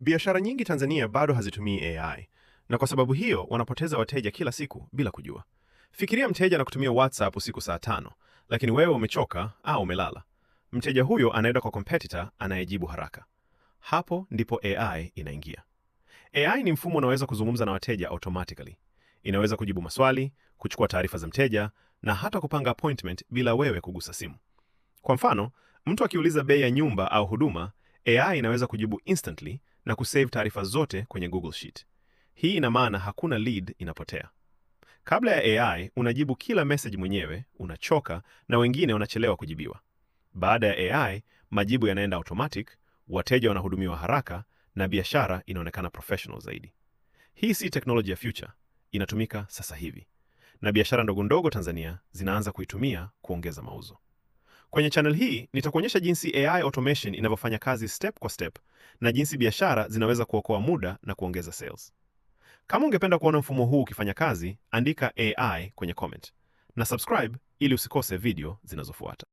Biashara nyingi Tanzania bado hazitumii AI, na kwa sababu hiyo wanapoteza wateja kila siku bila kujua. Fikiria mteja na kutumia WhatsApp usiku saa 5, lakini wewe umechoka au umelala. Mteja huyo anaenda kwa competitor anayejibu haraka. Hapo ndipo AI inaingia. AI ni mfumo unaoweza kuzungumza na wateja automatically. Inaweza kujibu maswali, kuchukua taarifa za mteja na hata kupanga appointment bila wewe kugusa simu. Kwa mfano, mtu akiuliza bei ya nyumba au huduma, AI inaweza kujibu instantly na kusave taarifa zote kwenye Google Sheet. Hii ina maana hakuna lead inapotea. Kabla ya AI, unajibu kila message mwenyewe, unachoka na wengine wanachelewa kujibiwa. Baada ya AI, majibu yanaenda automatic, wateja wanahudumiwa haraka na biashara inaonekana professional zaidi. Hii si technology ya future, inatumika sasa hivi. Na biashara ndogo ndogo Tanzania zinaanza kuitumia kuongeza mauzo. Kwenye channel hii nitakuonyesha jinsi AI automation inavyofanya kazi step kwa step na jinsi biashara zinaweza kuokoa muda na kuongeza sales. Kama ungependa kuona mfumo huu ukifanya kazi, andika AI kwenye comment na subscribe ili usikose video zinazofuata.